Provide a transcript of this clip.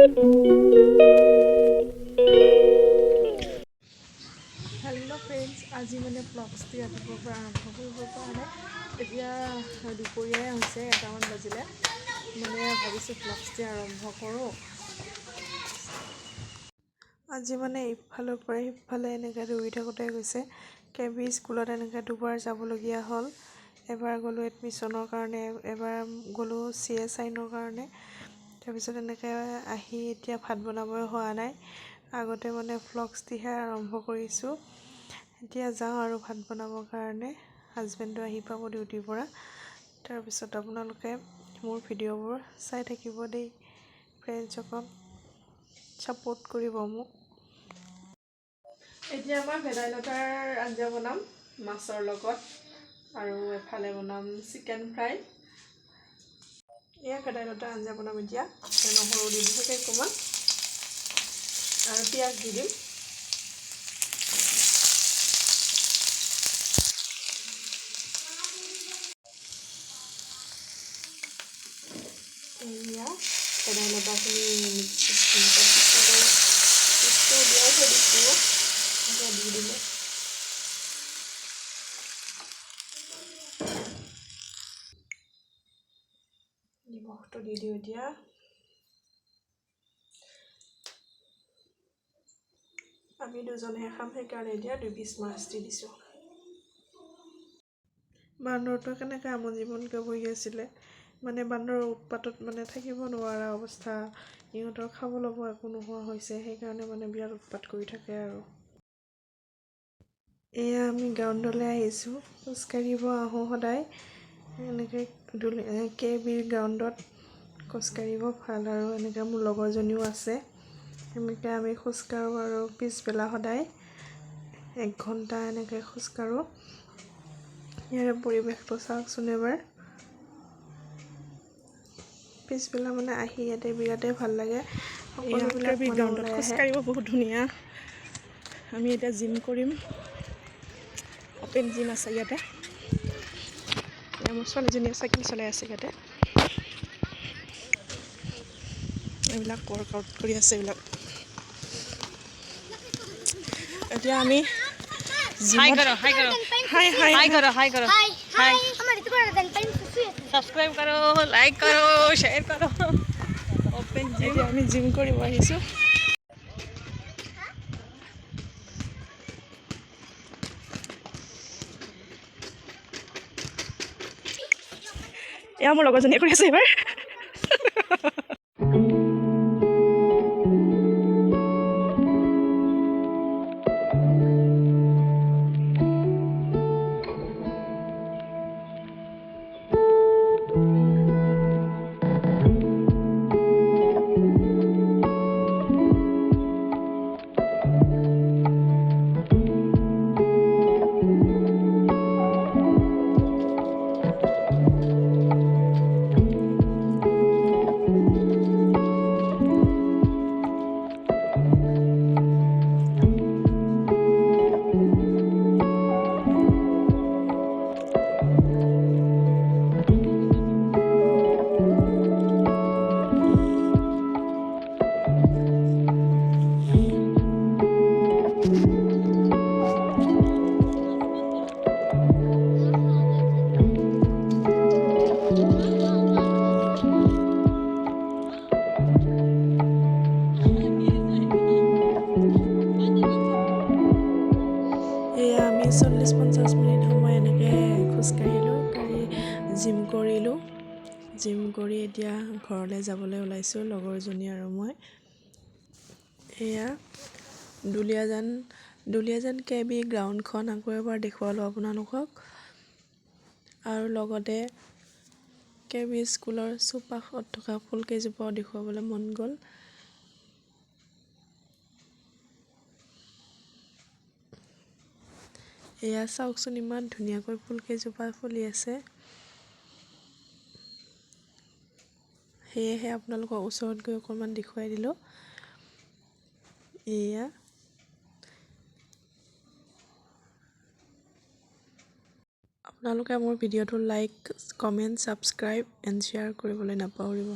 Hello' friends, আজি মানে ব্লগছটো ৰাতিপুৱাৰ পৰা আৰম্ভ কৰিব পৰা নাই। এতিয়া দুপৰীয়াই হৈছে, 1মান বাজিলে। মানে ভাবিছোঁ ব্লগছটো আৰম্ভ কৰোঁ। আজি মানে ইফালৰ পৰা সিফালে এনেকৈ দৌৰি থাকোঁতে গৈছে। কেবি স্কুলত এনেকৈ দুবাৰ যাবলগীয়া হ'ল। এবাৰ গ'লোঁ এডমিশ্যনৰ কাৰণে, এবাৰ গ'লোঁ CSIনৰ কাৰণে। তাৰপিছত এনেকৈ আহি এতিয়া ভাত বনাবই হোৱা নাই। আগতে মানে ব্লগছটিহে আৰম্ভ কৰিছোঁ। এতিয়া যাওঁ আৰু ভাত বনাবৰ কাৰণে। হাজবেণ্ডো আহি পাব ডিউটিৰ পৰা। তাৰপিছত আপোনালোকে মোৰ ভিডিঅ'বোৰ চাই থাকিব দেই। ফ্ৰেণ্ডছসকল ছাপোৰ্ট কৰিব মোক। এতিয়া মই ভেদাইলতাৰ আঞ্জা বনাম মাছৰ লগত, আৰু এফালে বনাম চিকেন ফ্ৰাই। এয়া ভেদাইলতাৰ আঞ্জা বনাম এতিয়া। নহৰু দি দিম অকণমান আৰু পিঁয়াজ দি দিম। এয়া ভেদাইলতাখিনি মিক্সিত উলিয়াই থৈ দিছোঁ, এতিয়া দি দিলোঁ। নিমখটো দি দিওঁ এতিয়া। আমি দুজনহে খাম, সেইকাৰণে এতিয়া 2 পিচ মাছ দি দিছোঁ। বান্দৰটো কেনেকৈ আমোজীৱনকৈ বহি আছিলে, মানে বান্দৰৰ উৎপাতত মানে থাকিব নোৱাৰা অৱস্থা। ইহঁতৰ খাব ল'ব একো নোহোৱা হৈছে, সেইকাৰণে মানে বিৰাট উৎপাত কৰি থাকে আৰু। এয়া আমি গ্ৰাউণ্ডলৈ আহিছোঁ। খোজকাঢ়িব আহোঁ সদায় এনেকৈ কেবিৰ গ্ৰাউণ্ডত। খোজকাঢ়িব ভাল, আৰু এনেকৈ মোৰ লগৰজনীও আছে। এনেকৈ আমি খোজকাঢ়োঁ আৰু পিছবেলা সদায় 1 ঘণ্টা এনেকৈ খোজকাঢ়োঁ। ইয়াৰে পৰিৱেশটো চাওকচোন এবাৰ। পিছবেলা মানে আহি ইয়াতে বিৰাটেই ভাল লাগে। সকলোবিলাক মানুহ ওলাই আহে। খোজকাঢ়িব বহুত ধুনীয়া। আমি এতিয়া জিম কৰিম। অপেন জিম আছে ইয়াতে। মোৰ ছোৱালীজনীয়ে চাইকেল চলাই আছে ইয়াতে। এইবিলাক ৱৰ্কআউট কৰি আছে এইবিলাক। এতিয়া আমি हाय करो सब्सक्राइब करो लाइक करो शेयर करो ओपन जिम এতিয়া আমি জিম কৰিব আহিছোঁ। এয়া মোৰ লগৰজনীয়ে কৰি আছে এইবাৰ। এয়া আমি 40-50 মিনিট সময় এনেকৈ খোজকাঢ়িলোঁ, জিম কৰিলোঁ। জিম কৰি এতিয়া ঘৰলৈ যাবলৈ ওলাইছোঁ, লগৰজনী আৰু মই। এয়া দুলীয়াজান কেবি গ্ৰাউণ্ডখন আকৌ এবাৰ দেখুৱালোঁ আপোনালোকক। আৰু লগতে কেবি স্কুলৰ চৌপাশত থকা ফুলকেইজোপাও দেখুৱাবলৈ মন গ'ল। এয়া চাওকচোন, ইমান ধুনীয়াকৈ ফুলকেইজোপা ফুলি আছে। সেয়েহে আপোনালোকক ওচৰত গৈ অকণমান দেখুৱাই দিলোঁ। এয়া আপোনালোকে মোৰ ভিডিঅ'টো like, comment, subscribe and share কৰিবলৈ নাপাহৰিব।